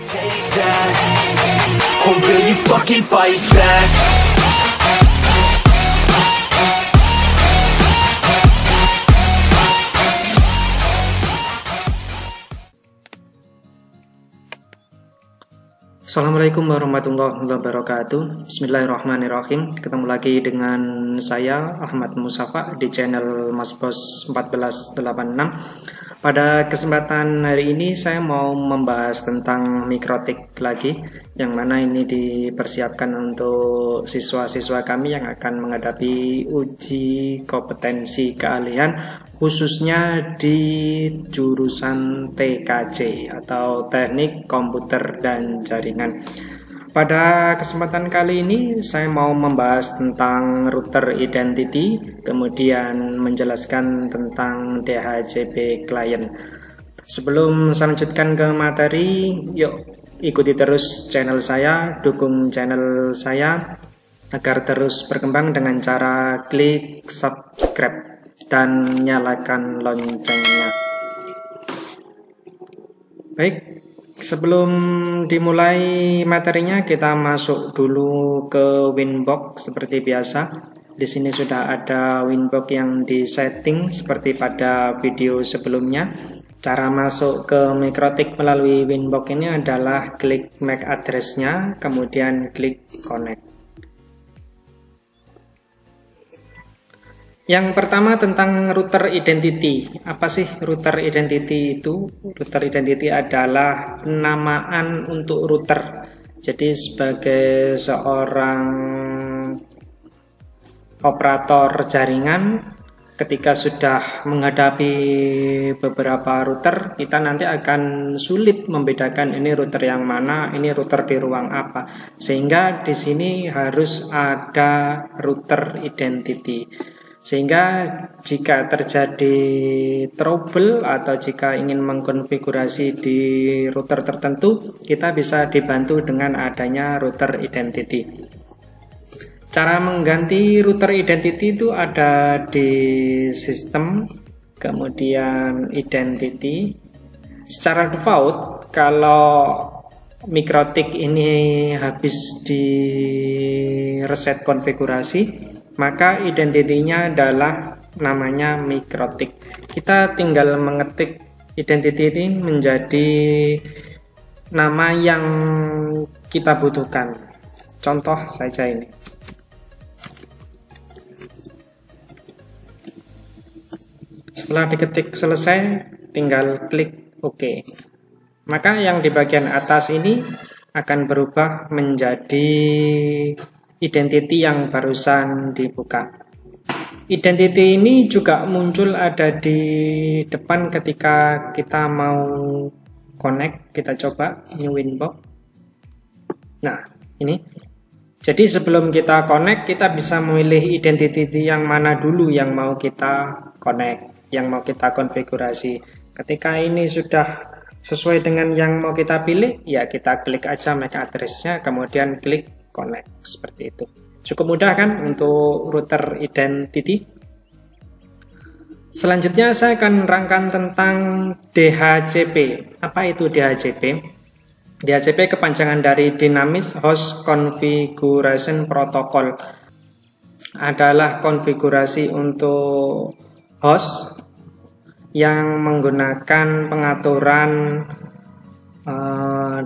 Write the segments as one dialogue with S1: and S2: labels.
S1: take that? Or will you fucking fight back?
S2: Assalamualaikum warahmatullahi wabarakatuh. Bismillahirrahmanirrahim. Ketemu lagi dengan saya Ahmad Musafa di channel Mas Bos 1486. Pada kesempatan hari ini saya mau membahas tentang mikrotik lagi, yang mana ini dipersiapkan untuk siswa-siswa kami yang akan menghadapi uji kompetensi keahlian khususnya di jurusan TKJ atau Teknik Komputer dan Jaringan. Pada kesempatan kali ini saya mau membahas tentang router identity, kemudian menjelaskan tentang DHCP client. Sebelum saya lanjutkan ke materi, yuk ikuti terus channel saya, dukung channel saya agar terus berkembang dengan cara klik subscribe dan nyalakan loncengnya. Baik, sebelum dimulai materinya kita masuk dulu ke Winbox seperti biasa. Di sini sudah ada Winbox yang disetting seperti pada video sebelumnya. Cara masuk ke mikrotik melalui Winbox ini adalah klik MAC address-nya, kemudian klik connect. Yang pertama tentang router identity. Apa sih router identity itu? Router identity adalah penamaan untuk router. Jadi sebagai seorang operator jaringan, ketika sudah menghadapi beberapa router, kita nanti akan sulit membedakan ini router yang mana, ini router di ruang apa. Sehingga di sini harus ada router identity. Sehingga jika terjadi trouble atau jika ingin mengkonfigurasi di router tertentu, kita bisa dibantu dengan adanya router identity. Cara mengganti router identity itu ada di sistem, kemudian identity. Secara default, kalau mikrotik ini habis di reset konfigurasi, maka identitinya adalah namanya mikrotik. Kita tinggal mengetik identity ini menjadi nama yang kita butuhkan. Contoh saja ini. Setelah diketik selesai, tinggal klik OK. Maka yang di bagian atas ini akan berubah menjadi identity yang barusan dibuka. Identity ini juga muncul ada di depan ketika kita mau connect. Kita coba new Winbox. Nah, ini. Jadi sebelum kita connect, kita bisa memilih identity yang mana dulu yang mau kita connect, yang mau kita konfigurasi. Ketika ini sudah sesuai dengan yang mau kita pilih, ya kita klik aja MAC address-nya, kemudian klik connect. Seperti itu. Cukup mudah kan untuk router identity. Selanjutnya saya akan menerangkan tentang DHCP. Apa itu DHCP? DHCP kepanjangan dari Dynamic Host Configuration Protocol. Adalah konfigurasi untuk host yang menggunakan pengaturan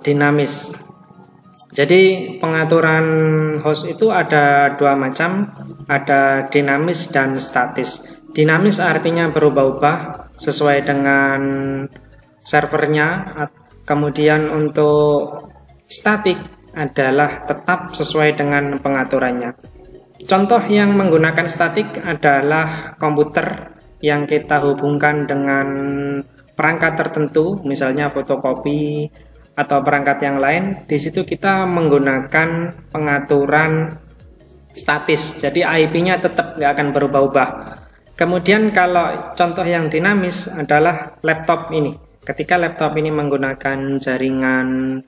S2: dinamis. Jadi pengaturan host itu ada dua macam, ada dinamis dan statis. Dinamis artinya berubah-ubah sesuai dengan servernya, kemudian untuk statik adalah tetap sesuai dengan pengaturannya. Contoh yang menggunakan statik adalah komputer yang kita hubungkan dengan perangkat tertentu, misalnya fotokopi atau perangkat yang lain. Di situ kita menggunakan pengaturan statis, jadi IP-nya tetap nggak akan berubah-ubah. Kemudian kalau contoh yang dinamis adalah laptop ini. Ketika laptop ini menggunakan jaringan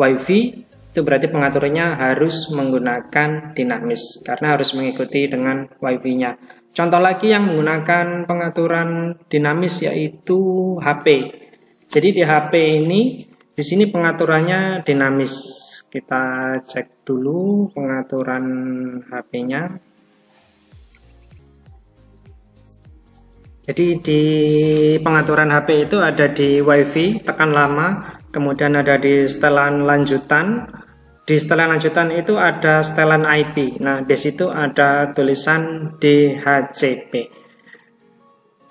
S2: WiFi, itu berarti pengaturannya harus menggunakan dinamis karena harus mengikuti dengan WiFi-nya. Contoh lagi yang menggunakan pengaturan dinamis yaitu HP. Jadi di HP ini Di sini pengaturannya dinamis. Kita cek dulu pengaturan HP-nya. Jadi di pengaturan HP itu ada di WiFi, tekan lama, kemudian ada di setelan lanjutan. Di setelan lanjutan itu ada setelan IP. Nah, di situ ada tulisan DHCP.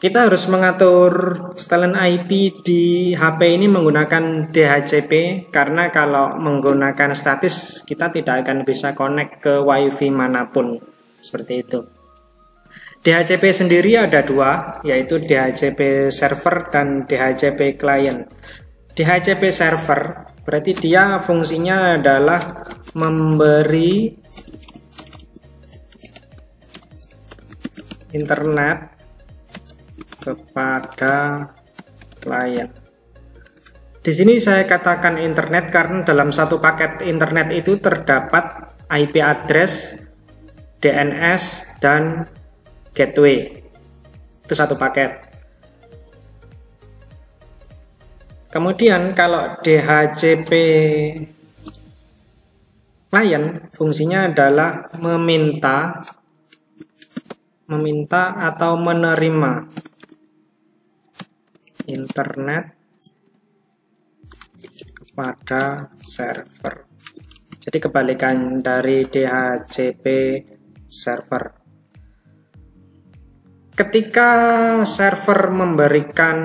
S2: Kita harus mengatur setelan IP di HP ini menggunakan DHCP, karena kalau menggunakan statis kita tidak akan bisa connect ke WiFi manapun. Seperti itu. DHCP sendiri ada dua, yaitu DHCP server dan DHCP client. DHCP server berarti dia fungsinya adalah memberi internet kepada klien. Di sini saya katakan internet karena dalam satu paket internet itu terdapat IP address, DNS, dan gateway. Itu satu paket. Kemudian kalau DHCP client fungsinya adalah meminta atau menerima internet kepada server. Jadi kebalikan dari DHCP server. Ketika server memberikan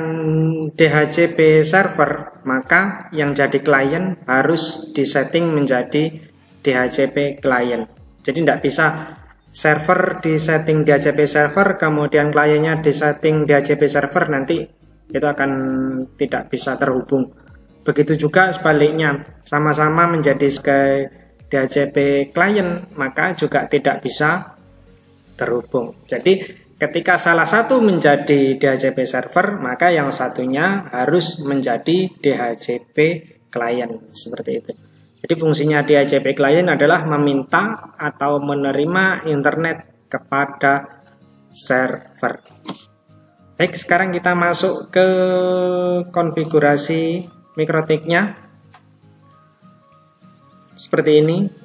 S2: DHCP server, maka yang jadi klien harus disetting menjadi DHCP klien. Jadi tidak bisa server disetting DHCP server, kemudian kliennya disetting DHCP server, nanti itu akan tidak bisa terhubung. Begitu juga sebaliknya, sama-sama menjadi sebagai DHCP klien, maka juga tidak bisa terhubung. Jadi ketika salah satu menjadi DHCP server, maka yang satunya harus menjadi DHCP klien. Seperti itu. Jadi fungsinya DHCP klien adalah meminta atau menerima internet kepada server. Baik, sekarang kita masuk ke konfigurasi mikrotiknya. Seperti ini.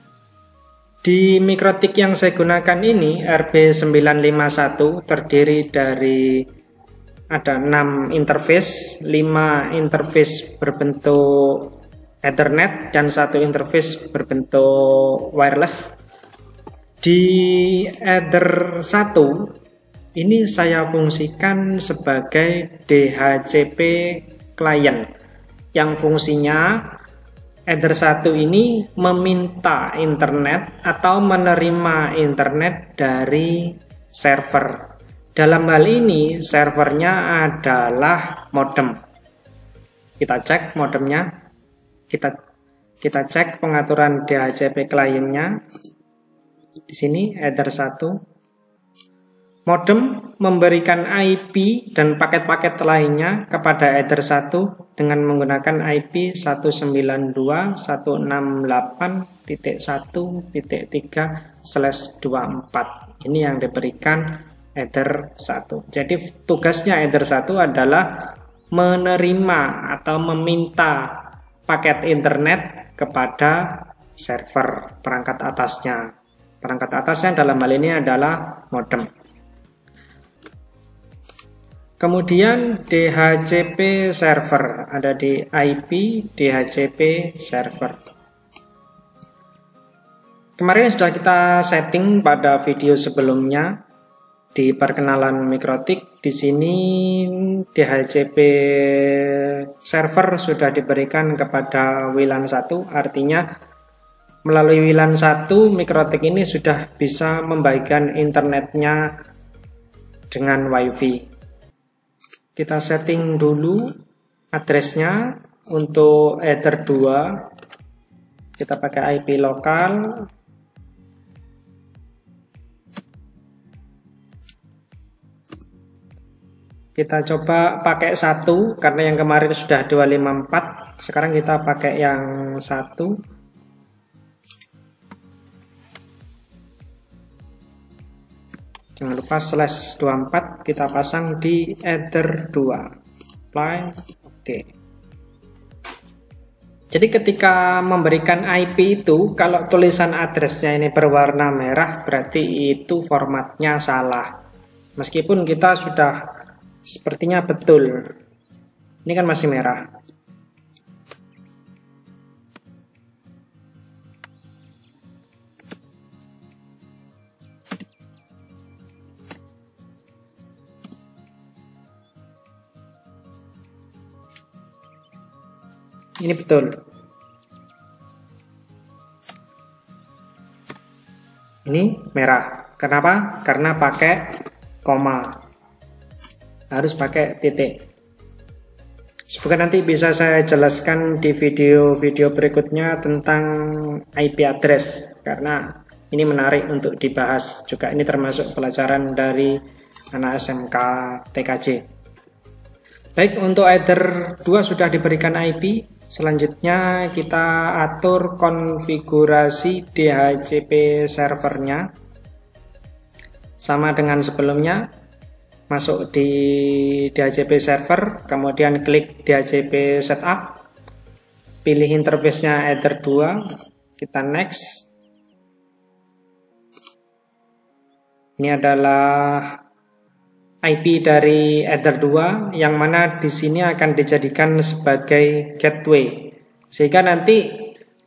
S2: Di mikrotik yang saya gunakan ini RB951 terdiri dari ada 6 interface, 5 interface berbentuk Ethernet dan 1 interface berbentuk wireless. Di Ether 1 ini saya fungsikan sebagai DHCP client yang fungsinya Ether 1 ini meminta internet atau menerima internet dari server. Dalam hal ini servernya adalah modem. Kita cek modemnya. Kita cek pengaturan DHCP kliennya. Di sini Ether 1. Modem memberikan IP dan paket-paket lainnya kepada Ether 1 dengan menggunakan IP 192.168.1.3/24. Ini yang diberikan Ether 1. Jadi tugasnya Ether 1 adalah menerima atau meminta paket internet kepada server perangkat atasnya. Perangkat atasnya dalam hal ini adalah modem. Kemudian DHCP server, ada di IP DHCP server. Kemarin sudah kita setting pada video sebelumnya di perkenalan mikrotik. Di sini DHCP server sudah diberikan kepada WLAN 1, artinya melalui WLAN 1 mikrotik ini sudah bisa membagikan internetnya dengan WiFi. Kita setting dulu addressnya untuk Ether 2. Kita pakai IP lokal. Kita coba pakai 1 karena yang kemarin sudah 254. Sekarang kita pakai yang 1. Jangan lupa /24 kita pasang di Ether 2. Apply. Oke. Jadi ketika memberikan IP itu, kalau tulisan addressnya ini berwarna merah, berarti itu formatnya salah. Meskipun kita sudah sepertinya betul. Ini kan masih merah. Ini betul. Ini merah. Kenapa? Karena pakai koma. Harus pakai titik. Semoga nanti bisa saya jelaskan di video-video berikutnya tentang IP address. Karena ini menarik untuk dibahas. Juga ini termasuk pelajaran dari anak SMK TKJ. Baik, untuk header 2 sudah diberikan IP. Selanjutnya kita atur konfigurasi DHCP servernya. Sama dengan sebelumnya, masuk di DHCP server, kemudian klik DHCP setup, pilih interface-nya header 2, kita next. Ini adalah IP dari header 2 yang mana di sini akan dijadikan sebagai gateway. Sehingga nanti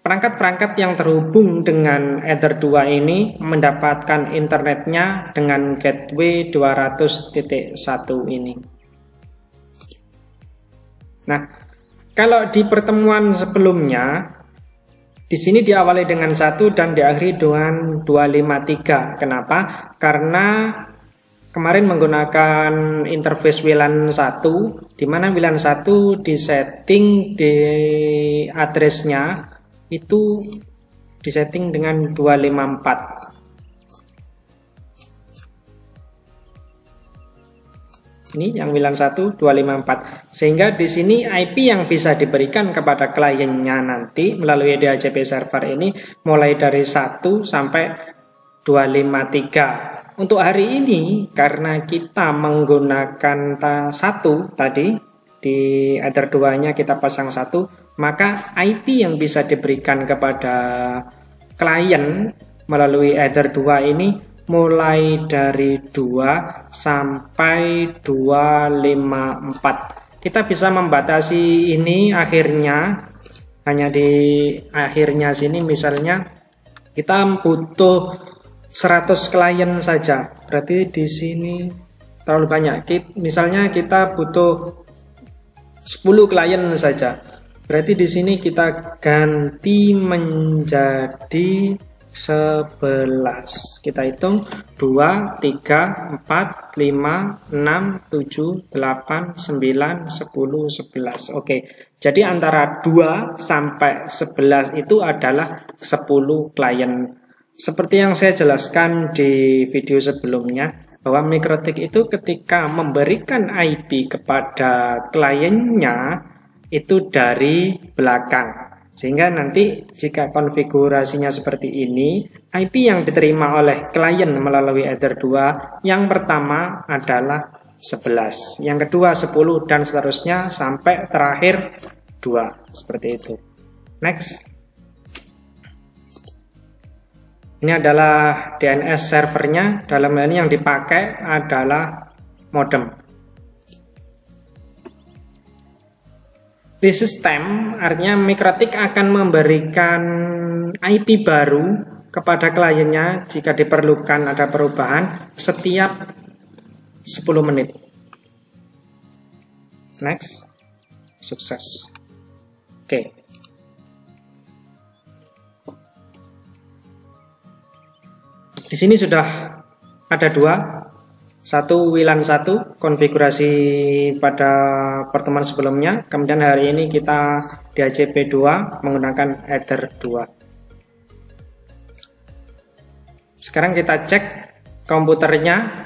S2: perangkat-perangkat yang terhubung dengan header 2 ini mendapatkan internetnya dengan gateway 200.1 ini. Nah, kalau di pertemuan sebelumnya di sini diawali dengan 1 dan diakhiri dengan 253. Kenapa? Karena kemarin menggunakan interface WLAN 1, di mana WLAN 1 disetting di addressnya itu disetting dengan 254. Ini yang WLAN 1 254. Sehingga di sini IP yang bisa diberikan kepada kliennya nanti melalui DHCP server ini mulai dari 1 sampai 253. Untuk hari ini, karena kita menggunakan 1 tadi, di header 2-nya kita pasang 1, maka IP yang bisa diberikan kepada klien melalui header 2 ini mulai dari 2 sampai 254. Kita bisa membatasi ini akhirnya, hanya di akhirnya sini misalnya kita butuh 100 klien saja, berarti di sini terlalu banyak. Misalnya kita butuh 10 klien saja, berarti di sini kita ganti menjadi 11. Kita hitung 2, 3, 4, 5, 6, 7, 8, 9, 10, 11. Oke, jadi antara 2 sampai 11 itu adalah 10 klien. Seperti yang saya jelaskan di video sebelumnya, bahwa MikroTik itu ketika memberikan IP kepada kliennya itu dari belakang. Sehingga nanti jika konfigurasinya seperti ini, IP yang diterima oleh klien melalui header 2, yang pertama adalah 11, yang kedua 10, dan seterusnya sampai terakhir 2. Seperti itu. Next. Ini adalah DNS servernya. Dalam hal ini yang dipakai adalah modem. Di sistem, artinya MikroTik akan memberikan IP baru kepada kliennya jika diperlukan ada perubahan setiap 10 menit. Next. Sukses. Oke. Di sini sudah ada 2. Satu WLAN 1 konfigurasi pada pertemuan sebelumnya. Kemudian hari ini kita DHCP 2 menggunakan header 2. Sekarang kita cek komputernya.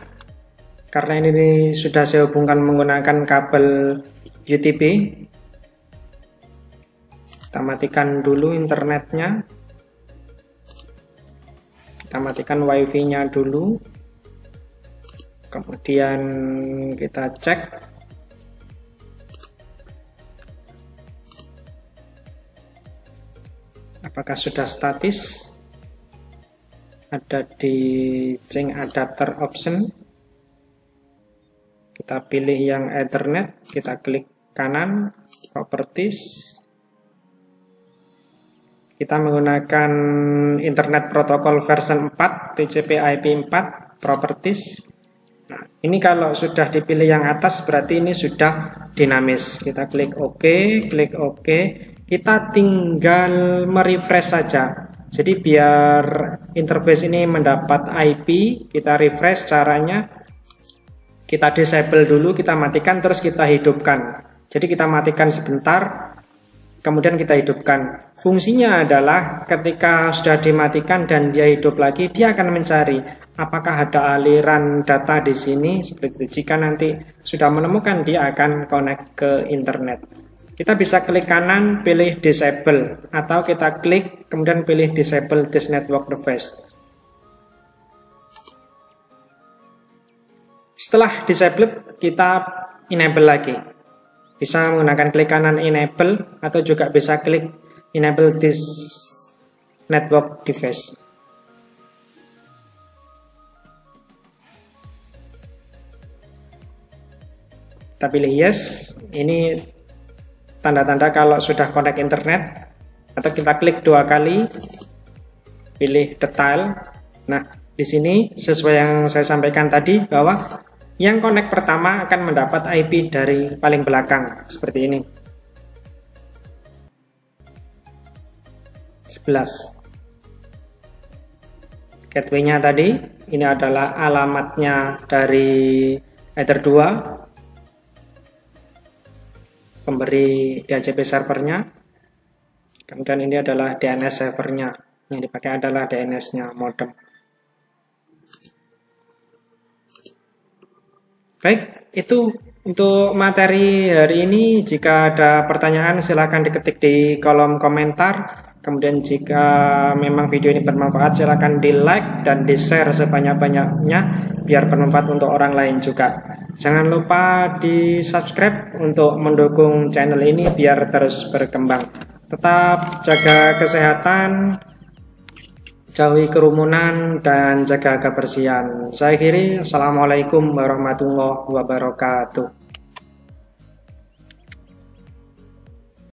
S2: Karena ini sudah saya hubungkan menggunakan kabel UTP. Kita matikan dulu internetnya. Kita matikan wifi-nya dulu. Kemudian kita cek. apakah sudah statis. Ada di change adapter option, kita pilih yang Ethernet, kita klik kanan, properties, kita menggunakan internet protokol version 4, TCP/IP 4, properties. Nah, ini kalau sudah dipilih yang atas berarti ini sudah dinamis. Kita klik OK, klik OK. Kita tinggal merefresh saja. Jadi biar interface ini mendapat IP, kita refresh. Caranya kita disable dulu, kita matikan, terus kita hidupkan. Jadi kita matikan sebentar, kemudian kita hidupkan. Fungsinya adalah ketika sudah dimatikan dan dia hidup lagi, dia akan mencari apakah ada aliran data di sini. Seperti itu. Jika nanti sudah menemukan, dia akan connect ke internet. Kita bisa klik kanan, pilih disable, atau kita klik kemudian pilih disable this network device. Setelah disabled, kita enable lagi. Bisa menggunakan klik kanan enable, atau juga bisa klik enable this network device. Kita pilih yes. Ini tanda-tanda kalau sudah connect internet. Atau kita klik 2 kali, pilih detail. Nah, di sini sesuai yang saya sampaikan tadi, bahwa yang connect pertama akan mendapat IP dari paling belakang seperti ini. 11. Gateway-nya tadi, ini adalah alamatnya dari Ether 2. Pemberi DHCP servernya, kemudian ini adalah DNS servernya, yang dipakai adalah DNS-nya modem. Baik, itu untuk materi hari ini. Jika ada pertanyaan silahkan diketik di kolom komentar. Kemudian jika memang video ini bermanfaat silahkan di like dan di share sebanyak-banyaknya biar bermanfaat untuk orang lain juga. Jangan lupa di subscribe untuk mendukung channel ini biar terus berkembang. Tetap jaga kesehatan, jauhi kerumunan, dan jaga kebersihan. Saya akhiri, Assalamualaikum warahmatullahi wabarakatuh.